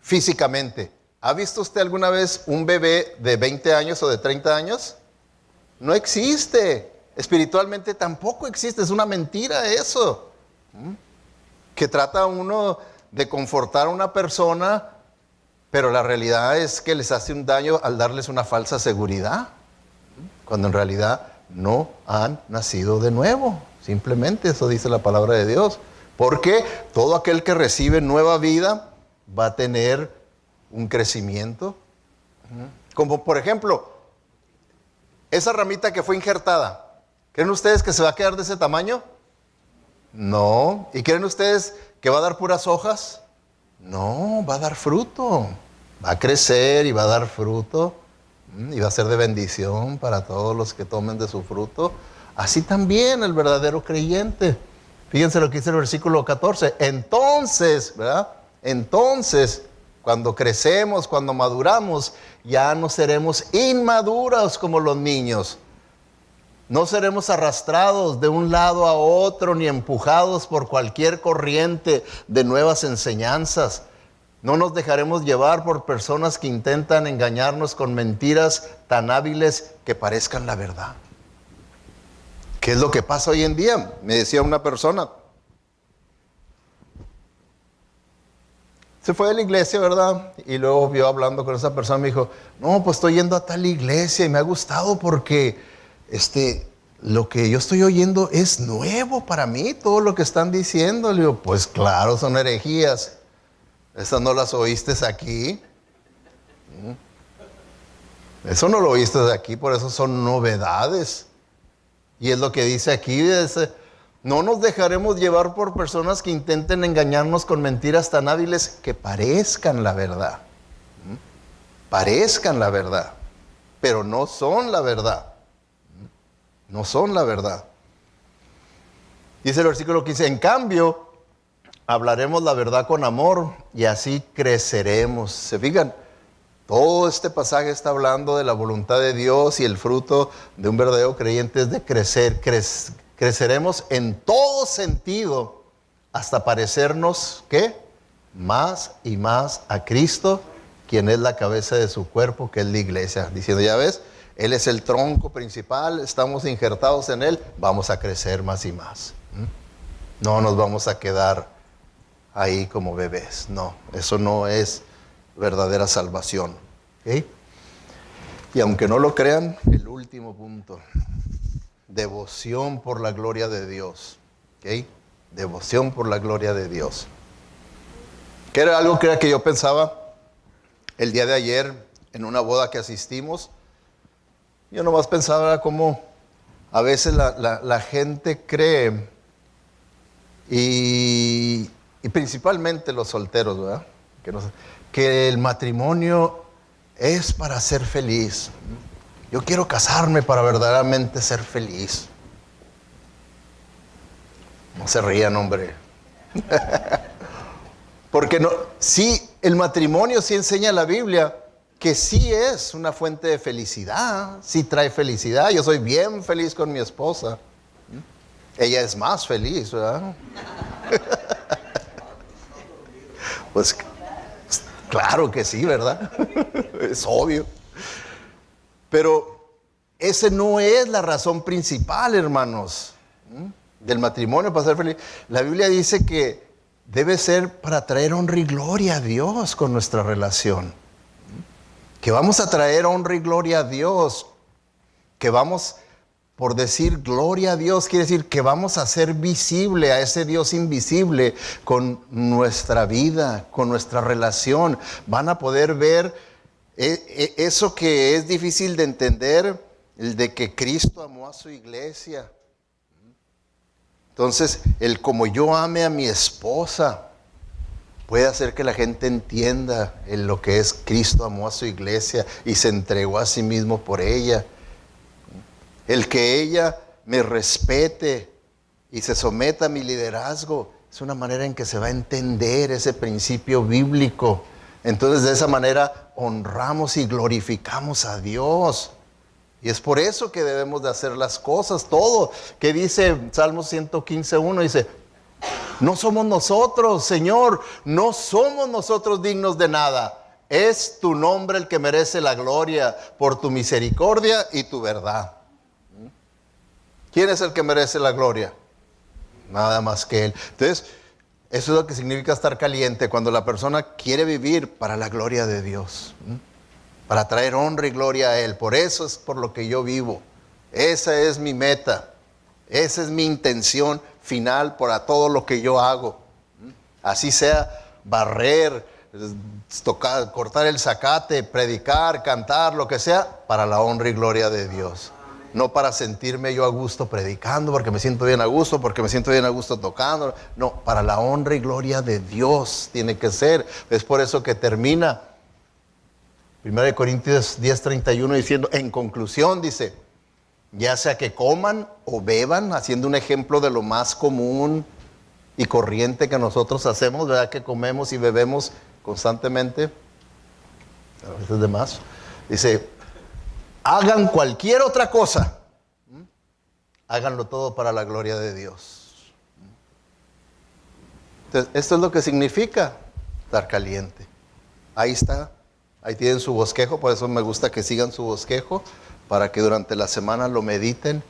físicamente. ¿Ha visto usted alguna vez un bebé de 20 años o de 30 años? No existe. Espiritualmente tampoco existe. Es una mentira eso. Que trata uno de confortar a una persona, pero la realidad es que les hace un daño al darles una falsa seguridad. Cuando en realidad no han nacido de nuevo. Simplemente eso dice la palabra de Dios. Porque todo aquel que recibe nueva vida va a tener un crecimiento. Como por ejemplo, esa ramita que fue injertada. ¿Creen ustedes que se va a quedar de ese tamaño? No. ¿Y creen ustedes que va a dar puras hojas? No, va a dar fruto. Va a crecer y va a dar fruto. Y va a ser de bendición para todos los que tomen de su fruto. Así también el verdadero creyente. Fíjense lo que dice el versículo 14. Entonces, ¿verdad? Entonces, cuando crecemos, cuando maduramos, ya no seremos inmaduros como los niños. No seremos arrastrados de un lado a otro ni empujados por cualquier corriente de nuevas enseñanzas. No nos dejaremos llevar por personas que intentan engañarnos con mentiras tan hábiles que parezcan la verdad. ¿Qué es lo que pasa hoy en día? Me decía una persona, se fue de la iglesia, ¿verdad? Y luego vio hablando con esa persona, me dijo, no, pues estoy yendo a tal iglesia y me ha gustado porque lo que yo estoy oyendo es nuevo para mí, todo lo que están diciendo. Le digo, pues claro, son herejías. Esas no las oíste aquí. Eso no lo oíste aquí, por eso son novedades. Y es lo que dice aquí, no nos dejaremos llevar por personas que intenten engañarnos con mentiras tan hábiles que parezcan la verdad. Parezcan la verdad, pero no son la verdad. No son la verdad. Dice el versículo 15, en cambio, hablaremos la verdad con amor y así creceremos. ¿Se fijan? Todo este pasaje está hablando de la voluntad de Dios y el fruto de un verdadero creyente es de crecer. Creceremos en todo sentido hasta parecernos, ¿qué? Más y más a Cristo, quien es la cabeza de su cuerpo, que es la iglesia. Diciendo, ya ves, Él es el tronco principal, estamos injertados en Él, vamos a crecer más y más. No nos vamos a quedar ahí como bebés. No, eso no es verdadera salvación. ¿Okay? Y aunque no lo crean, el último punto, devoción por la gloria de Dios. ¿Okay? Devoción por la gloria de Dios. Que era algo que yo pensaba el día de ayer en una boda que asistimos. Yo nomás pensaba cómo a veces la gente cree, y principalmente los solteros, ¿verdad? Que el matrimonio es para ser feliz. Yo quiero casarme para verdaderamente ser feliz. No se rían, hombre. Porque no, sí, el matrimonio sí enseña la Biblia que sí es una fuente de felicidad, sí trae felicidad. Yo soy bien feliz con mi esposa. Ella es más feliz, ¿verdad? Pues claro que sí, ¿verdad? Es obvio. Pero esa no es la razón principal, hermanos, del matrimonio para ser feliz. La Biblia dice que debe ser para traer honra y gloria a Dios con nuestra relación. Que vamos a traer honra y gloria a Dios. Que vamos, por decir gloria a Dios, quiere decir que vamos a hacer visible a ese Dios invisible con nuestra vida, con nuestra relación. Van a poder ver eso que es difícil de entender, el de que Cristo amó a su iglesia. Entonces, el como yo ame a mi esposa puede hacer que la gente entienda lo que es Cristo amó a su iglesia y se entregó a sí mismo por ella. El que ella me respete y se someta a mi liderazgo es una manera en que se va a entender ese principio bíblico. Entonces, de esa manera honramos y glorificamos a Dios. Y es por eso que debemos de hacer las cosas, todo. Que dice Salmo 115:1, dice, no somos nosotros, Señor, no somos nosotros dignos de nada. Es tu nombre el que merece la gloria por tu misericordia y tu verdad. ¿Quién es el que merece la gloria? Nada más que Él. Entonces, eso es lo que significa estar caliente, cuando la persona quiere vivir para la gloria de Dios, para traer honra y gloria a Él. Por eso es por lo que yo vivo. Esa es mi meta. Esa es mi intención final para todo lo que yo hago. Así sea barrer, tocar, cortar el zacate, predicar, cantar, lo que sea, para la honra y gloria de Dios. No para sentirme yo a gusto predicando, porque me siento bien a gusto, porque me siento bien a gusto tocando. No, para la honra y gloria de Dios tiene que ser. Es por eso que termina 1 Corintios 10:31 diciendo, en conclusión, dice, ya sea que coman o beban, haciendo un ejemplo de lo más común y corriente que nosotros hacemos, ¿verdad? Que comemos y bebemos constantemente, a veces de más. Dice, hagan cualquier otra cosa, háganlo todo para la gloria de Dios. Entonces, esto es lo que significa estar caliente. Ahí está, ahí tienen su bosquejo, por eso me gusta que sigan su bosquejo, para que durante la semana lo mediten,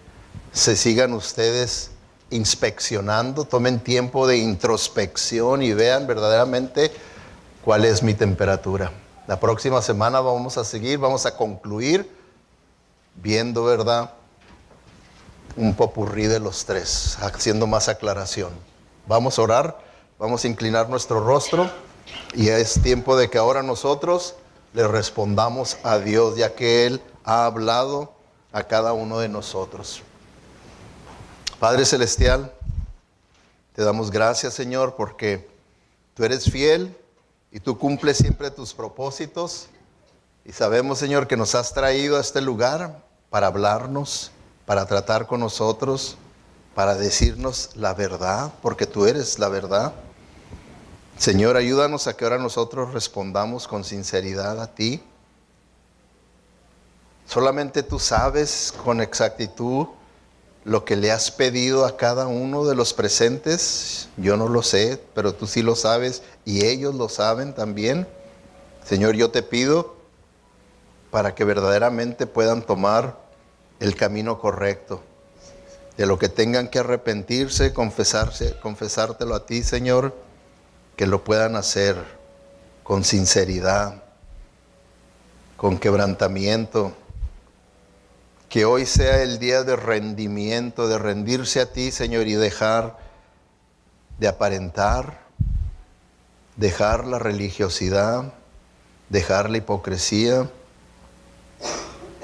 se sigan ustedes inspeccionando, tomen tiempo de introspección y vean verdaderamente cuál es mi temperatura. La próxima semana vamos a seguir, vamos a concluir viendo, ¿verdad?, un popurrí de los tres, haciendo más aclaración. Vamos a orar, vamos a inclinar nuestro rostro y es tiempo de que ahora nosotros le respondamos a Dios, ya que Él ha hablado a cada uno de nosotros. Padre Celestial, te damos gracias, Señor, porque tú eres fiel y tú cumples siempre tus propósitos. Y sabemos, Señor, que nos has traído a este lugar para hablarnos, para tratar con nosotros, para decirnos la verdad, porque tú eres la verdad. Señor, ayúdanos a que ahora nosotros respondamos con sinceridad a ti. Solamente tú sabes con exactitud lo que le has pedido a cada uno de los presentes. Yo no lo sé, pero tú sí lo sabes y ellos lo saben también. Señor, yo te pido para que verdaderamente puedan tomar el camino correcto. De lo que tengan que arrepentirse, confesártelo a ti, Señor, que lo puedan hacer con sinceridad, con quebrantamiento. Que hoy sea el día de rendimiento, de rendirse a ti, Señor, y dejar de aparentar, dejar la religiosidad, dejar la hipocresía,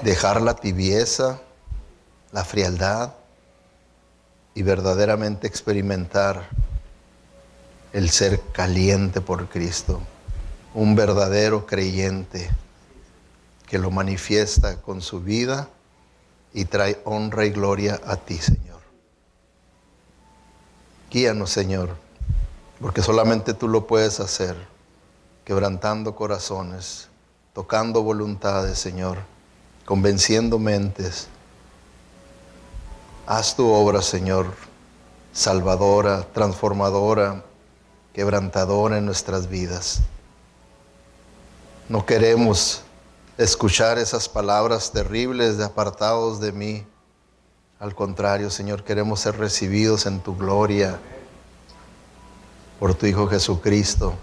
dejar la tibieza, la frialdad y verdaderamente experimentar el ser caliente por Cristo, un verdadero creyente que lo manifiesta con su vida y trae honra y gloria a ti, Señor. Guíanos, Señor, porque solamente tú lo puedes hacer, quebrantando corazones, tocando voluntades, Señor, convenciendo mentes. Haz tu obra, Señor, salvadora, transformadora, quebrantadora en nuestras vidas. No queremos escuchar esas palabras terribles de apartados de mí. Al contrario, Señor, queremos ser recibidos en tu gloria por tu Hijo Jesucristo,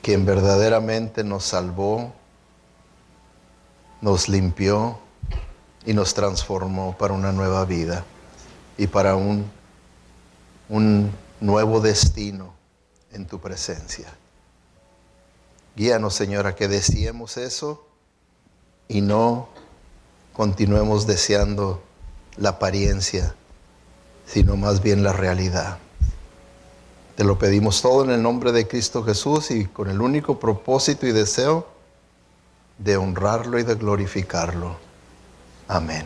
quien verdaderamente nos salvó, nos limpió y nos transformó para una nueva vida y para un nuevo destino en tu presencia. Guíanos, Señor, a que deseemos eso y no continuemos deseando la apariencia, sino más bien la realidad. Te lo pedimos todo en el nombre de Cristo Jesús y con el único propósito y deseo de honrarlo y de glorificarlo. Amén.